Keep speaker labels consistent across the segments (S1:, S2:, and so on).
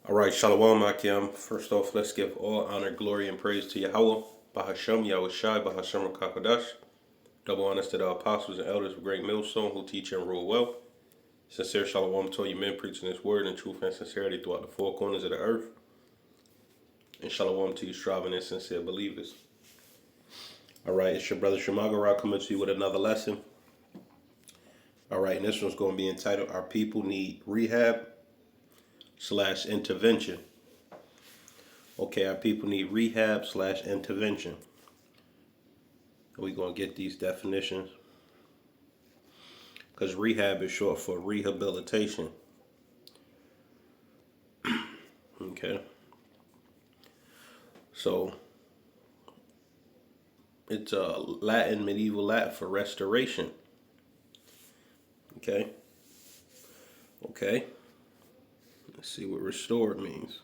S1: All right, Shalom Akim. First off, let's give all honor, glory, and praise to Yahweh, Bahashem, Yahweh Shai, Bahashem Kakadash. Double honors to the apostles and elders of Great Millstone who teach and rule well. Sincere Shalom to all you men preaching this word in truth and sincerity throughout the four corners of the earth. And Shalom to you striving and sincere believers. All right, it's your brother Shemagara coming to you with another lesson. All right, and this one's going to be entitled, Our People Need Rehab/Intervention. Okay, our people need rehab/intervention. We're going to get these definitions because rehab is short for rehabilitation. Okay. So it's medieval Latin for restoration. Okay. Let's see what restore means.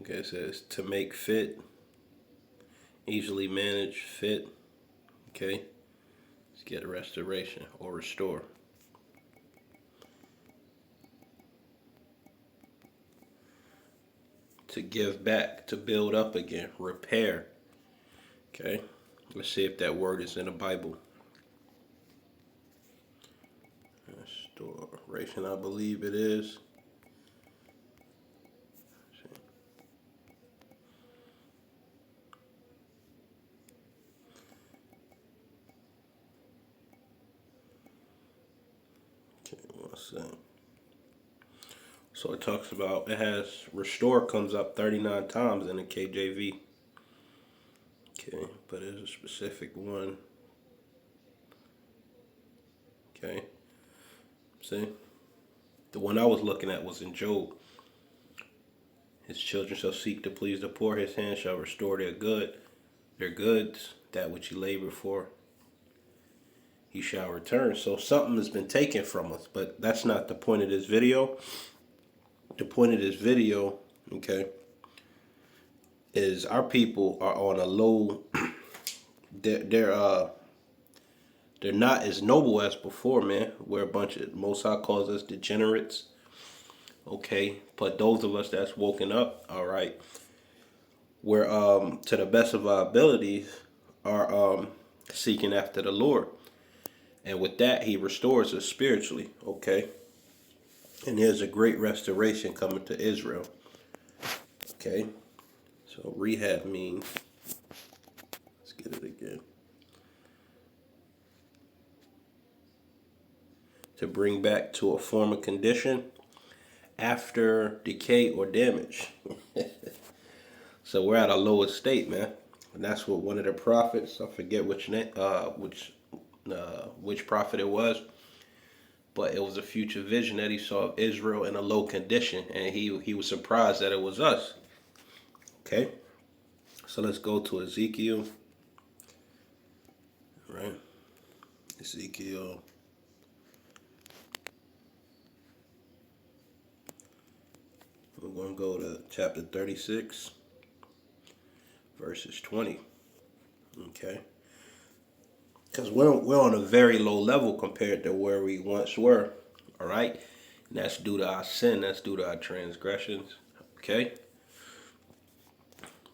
S1: Okay, it says to make fit, easily manage, fit. Okay. Let's get a restoration or restore. To give back, to build up again, repair. Okay. Let's see if that word is in the Bible. Restoration, I believe it is. So it talks about, it has restore comes up 39 times in the KJV. Okay, but there's a specific one. Okay, see? The one I was looking at was in Job. His children shall seek to please the poor, his hand shall restore their goods, that which he labored for, he shall return. So something has been taken from us, but that's not the point of this video. The point of this video, okay, is our people are on a low. They're not as noble as before, man. We're a bunch of Most High calls us degenerates. Okay, but those of us that's woken up, all right, we're to the best of our abilities are seeking after the Lord, and with that He restores us spiritually. Okay. And there's a great restoration coming to Israel. Okay. So rehab means, let's get it again. To bring back to a former condition after decay or damage. So we're at a lower state, man. And that's what one of the prophets, I forget which prophet it was, but it was a future vision that he saw of Israel in a low condition, and he was surprised that it was us. Okay, so let's go to Ezekiel. Right, Ezekiel. We're going to go to chapter 36, verses 20. Okay, because we're on a very low level compared to where we once were. All right, and that's due to our sin. That's due to our transgressions. Okay.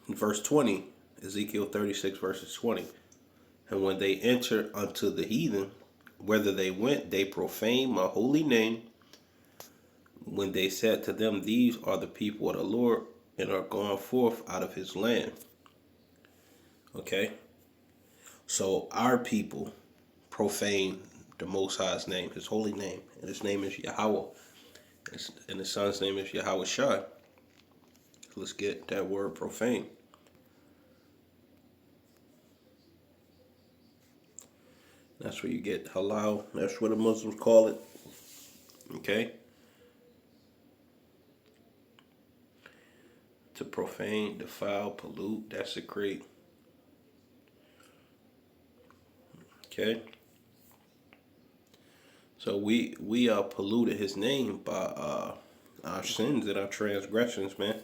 S1: In verse 20, Ezekiel 36, verses 20. And when they entered unto the heathen, whether they went, they profaned my holy name. When they said to them, these are the people of the Lord, and are gone forth out of his land. Okay? So our people profane the Most High's name, his holy name. And his name is Yahweh. And his son's name is Yahweh Shai. Let's get that word profane. That's where you get halal. That's what the Muslims call it. Okay? To profane, defile, pollute, desecrate. Okay? So we polluted his name by our sins and our transgressions, man.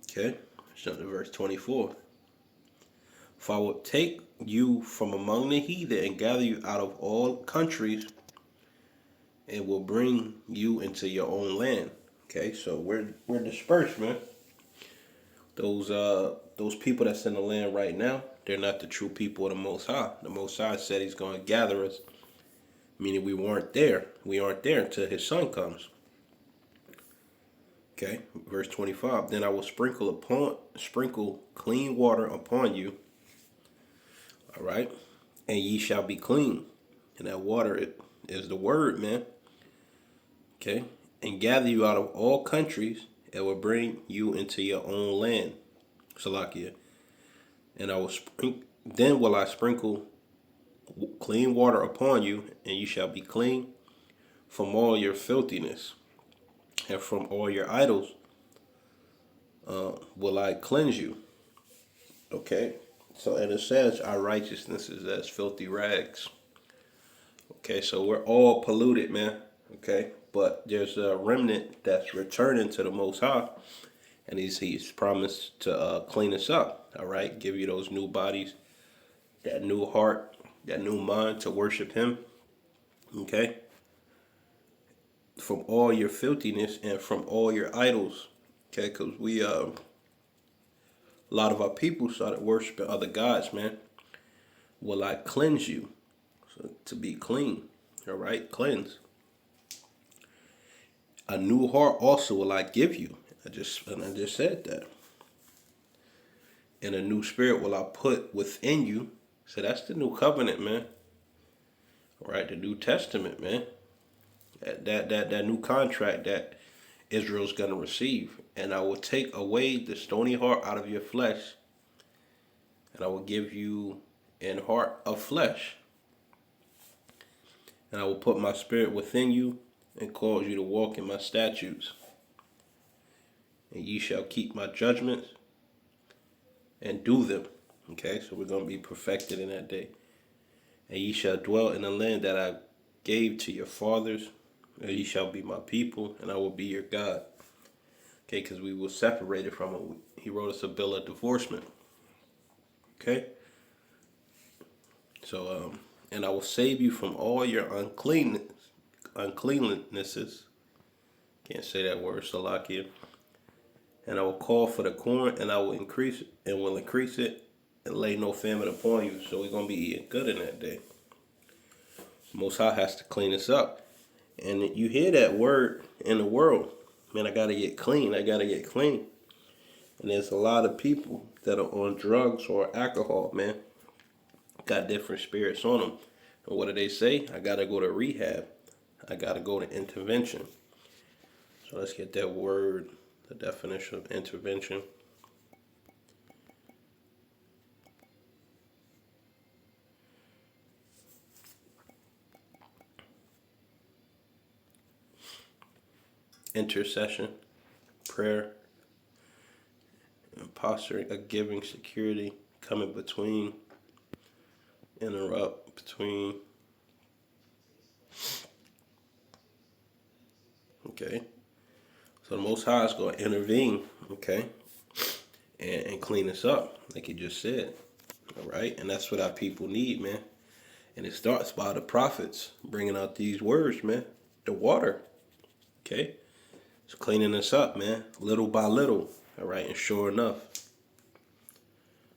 S1: Okay? Jump to verse 24. For I will take you from among the heathen and gather you out of all countries, and will bring you into your own land. Okay, so we're dispersed, man. Those people that's in the land right now, they're not the true people of the Most High. The Most High said He's going to gather us, meaning we weren't there. We aren't there until His Son comes. Okay, verse 25. Then I will sprinkle clean water upon you. All right, and ye shall be clean. And that water is the word, man. Okay, and gather you out of all countries, and will bring you into your own land, Salakia. And then will I sprinkle clean water upon you, and you shall be clean from all your filthiness, and from all your idols will I cleanse you. Okay, so and it says our righteousness is as filthy rags. Okay, so we're all polluted, man. Okay, but there's a remnant that's returning to the Most High, and he's promised to clean us up. All right, give you those new bodies, that new heart, that new mind to worship Him. Okay, from all your filthiness and from all your idols. Okay, because a lot of our people started worshiping other gods, man. Will I cleanse you? So to be clean. All right, cleanse. A new heart also will I give you. I just said that. And a new spirit will I put within you. So that's the new covenant, man. All right, the New Testament, man. That new contract that Israel's gonna receive. And I will take away the stony heart out of your flesh, and I will give you an heart of flesh. And I will put my spirit within you, and cause you to walk in my statutes. And ye shall keep my judgments and do them. Okay, so we're going to be perfected in that day. And ye shall dwell in the land that I gave to your fathers, and ye shall be my people, and I will be your God. Okay, because we were separated from him. He wrote us a bill of divorcement. Okay, so and I will save you from all your uncleannesses. Can't say that word, Salakia. And I will call for the corn, and I will increase it, and lay no famine upon you. So we're gonna be eating good in that day. Most High has to clean us up, and you hear that word in the world, man. I gotta get clean. I gotta get clean. And there's a lot of people that are on drugs or alcohol, man. Got different spirits on them. And what do they say? I gotta go to rehab. I gotta go to intervention. So let's get that word, the definition of intervention. Intercession, prayer, posturing, a giving security, coming between, interrupt between. Okay, so the Most High is going to intervene, okay, and clean us up, like he just said. All right, and that's what our people need, man. And it starts by the prophets bringing out these words, man. The water, okay, it's cleaning us up, man, little by little. All right, and sure enough,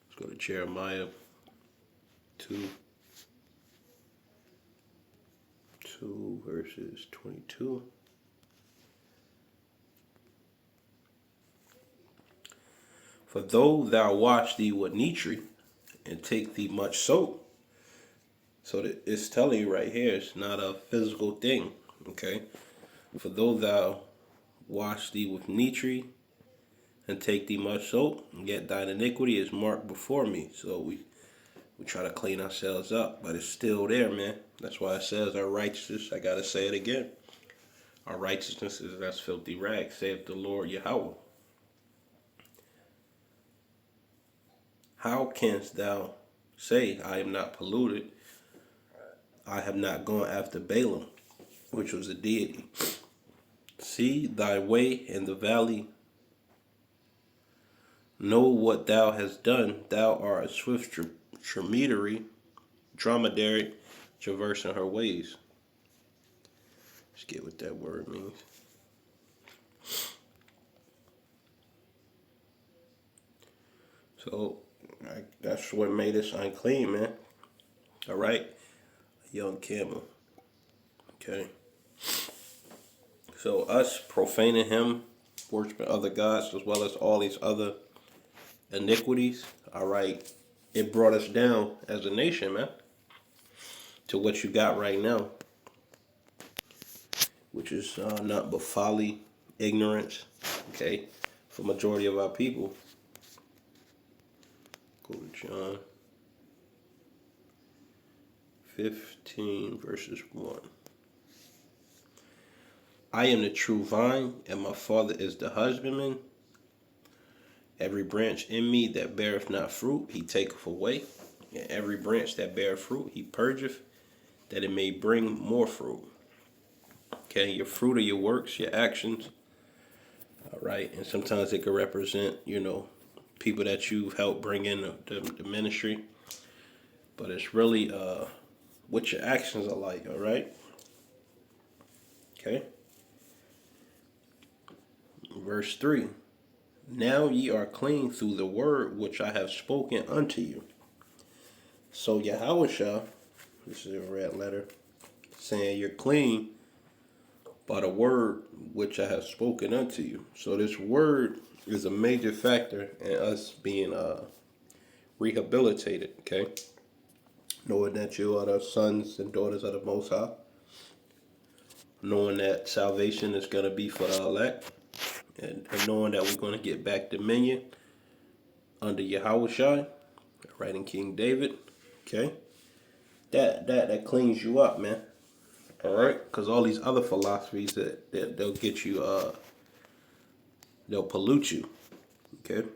S1: let's go to Jeremiah 2 verses 22. For though thou wash thee with nitri, and take thee much soap. So it's telling you right here, it's not a physical thing, okay? For though thou wash thee with nitri, and take thee much soap, and yet thine iniquity is marked before me. So we try to clean ourselves up, but it's still there, man. That's why it says our righteousness, I gotta say it again. Our righteousness is as filthy rags, saith the Lord Yahweh. How canst thou say, I am not polluted? I have not gone after Balaam, which was a deity. See thy way in the valley. Know what thou hast done. Thou art a swift dromedary, traversing her ways. Let's get what that word means. So that's what made us unclean, man. All right, a young camel. Okay. So us profaning him, worshiping other gods, as well as all these other iniquities. All right, it brought us down as a nation, man, to what you got right now, which is not but folly, ignorance. Okay, for majority of our people. Go to John 15 verses 1. I am the true vine, and my Father is the husbandman. Every branch in me that beareth not fruit, he taketh away. And every branch that beareth fruit, he purgeth, that it may bring more fruit. Okay, your fruit of your works, your actions. All right, and sometimes it can represent, people that you've helped bring in the ministry. But it's really what your actions are like, all right? Okay. Verse 3. Now ye are clean through the word which I have spoken unto you. So Yahushua, this is a red letter, saying you're clean by the word which I have spoken unto you. So this word is a major factor in us being rehabilitated, okay? Knowing that you are the sons and daughters of the Most High. Knowing that salvation is going to be for the elect. And knowing that we're going to get back dominion under Yahushua, right, in King David, okay? That cleans you up, man. All right, because all these other philosophies that they'll get you, they'll pollute you. Okay,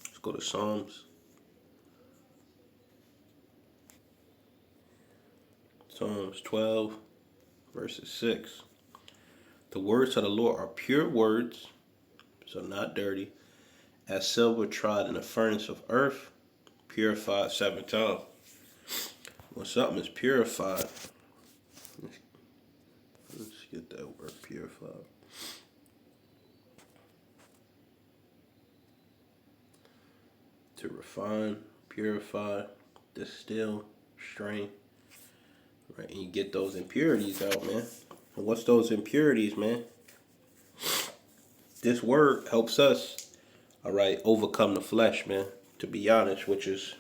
S1: let's go to Psalms. Psalms 12, verses 6. The words of the Lord are pure words, so not dirty, as silver tried in the furnace of earth, purified 7 times. When something is purified, let's get that word purified. To refine, purify, distill, strain, right? And you get those impurities out, man. And what's those impurities, man? This word helps us, all right, overcome the flesh, man. To be honest, which is,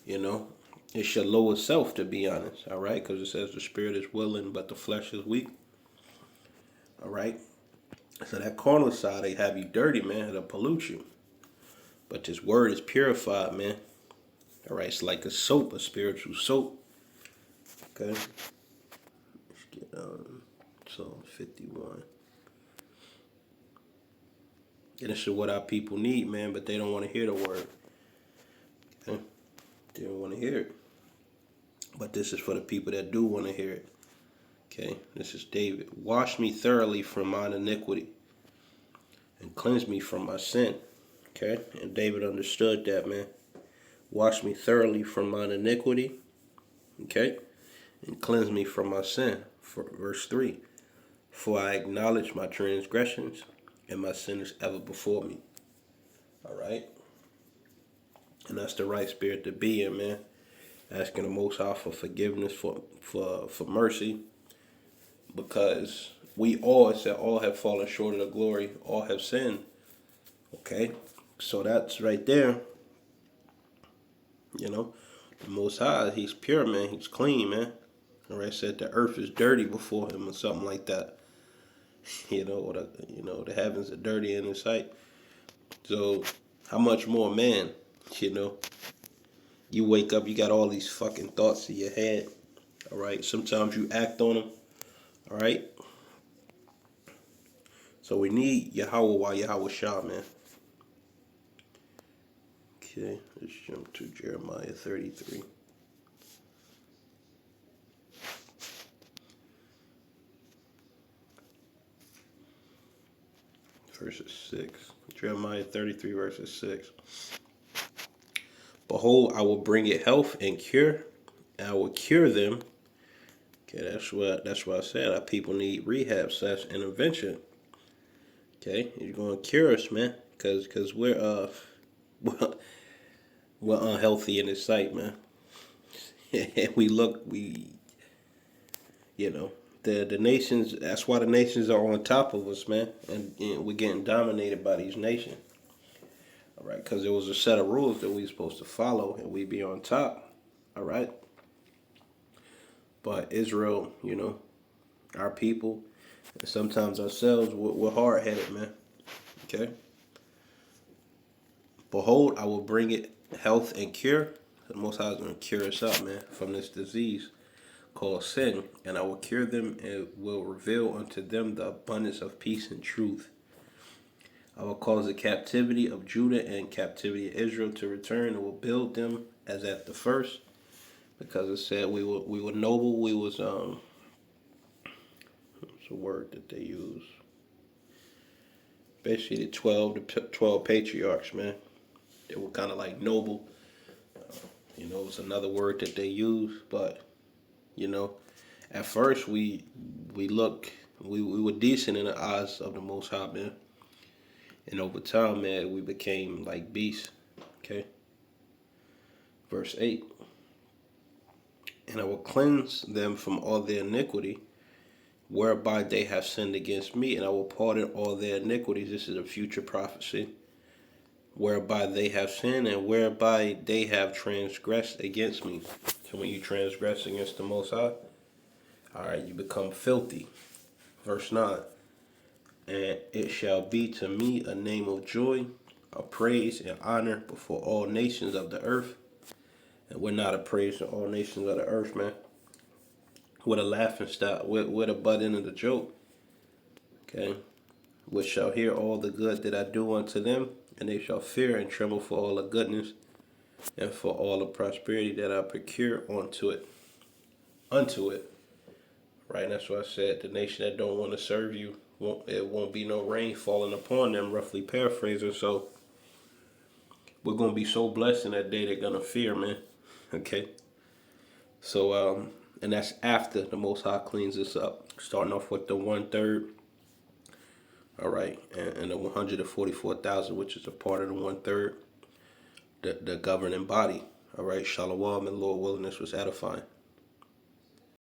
S1: it's your lower self, to be honest, all right? Because it says the spirit is willing, but the flesh is weak, all right? So that carnal side, they have you dirty, man. It'll pollute you. But this word is purified, man. All right, it's like a soap, a spiritual soap. Okay. Let's get Psalm 51. And this is what our people need, man, but they don't want to hear the word. Okay? They don't want to hear it. But this is for the people that do want to hear it. Okay, this is David. Wash me thoroughly from mine iniquity and cleanse me from my sin. Okay, and David understood that, man. Wash me thoroughly from mine iniquity. Okay, and cleanse me from my sin. For verse 3. For I acknowledge my transgressions, and my sin is ever before me. All right, and that's the right spirit to be in, man. Asking the Most High for forgiveness, for mercy, because we all, it said, all have fallen short of the glory, all have sinned. Okay, so that's right there. The Most High, he's pure, man. He's clean, man. All right, said the earth is dirty before him or something like that. Or the heavens are dirty in his sight. So how much more, man? You wake up, you got all these fucking thoughts in your head. All right, sometimes you act on them. All right. So we need Yahweh Shah, man. Okay, let's jump to Jeremiah 33. Verses 6. Jeremiah 33, verses 6. Behold, I will bring it health and cure, and I will cure them. Okay, that's what I said. Our people need rehab / intervention. Okay, you're going to cure us, man, because we're we're, we're unhealthy in His sight, man. And we the nations. That's why the nations are on top of us, man, and we're getting dominated by these nations. All right, because there was a set of rules that we were supposed to follow, and we be on top. All right, but Israel, our people, and sometimes ourselves, we're hard headed, man. Okay. Behold, I will bring it health and cure. The Most High is going to cure us up, man, from this disease called sin, and I will cure them and will reveal unto them the abundance of peace and truth. I will cause the captivity of Judah and captivity of Israel to return, and will build them as at the first, because it said we were noble. We was what's the word that they use? Basically, the 12 patriarchs, man. They were kind of like noble. It's another word that they use, but you know, at first we were decent in the eyes of the Most High, man. And over time, man, we became like beasts. Okay. Verse 8. And I will cleanse them from all their iniquity, whereby they have sinned against me, and I will pardon all their iniquities. This is a future prophecy. Whereby they have sinned and whereby they have transgressed against me. So when you transgress against the Most High, all right, you become filthy. Verse 9. And it shall be to me a name of joy, a praise and honor before all nations of the earth. And we're not a praise to all nations of the earth, man. With a laughing stock, with a butt end of the joke. Okay. Which shall hear all the good that I do unto them, and they shall fear and tremble for all the goodness and for all the prosperity that I procure unto it. Right? That's why I said the nation that don't want to serve you, it won't be no rain falling upon them, roughly paraphrasing. So we're gonna be so blessed in that day they're gonna fear, man. Okay. So and that's after the Most High cleans us up. Starting off with the 1/3. All right, and the 144,000, which is a part of the 1/3, the governing body. All right, Shalom and Lord willing, this was edifying.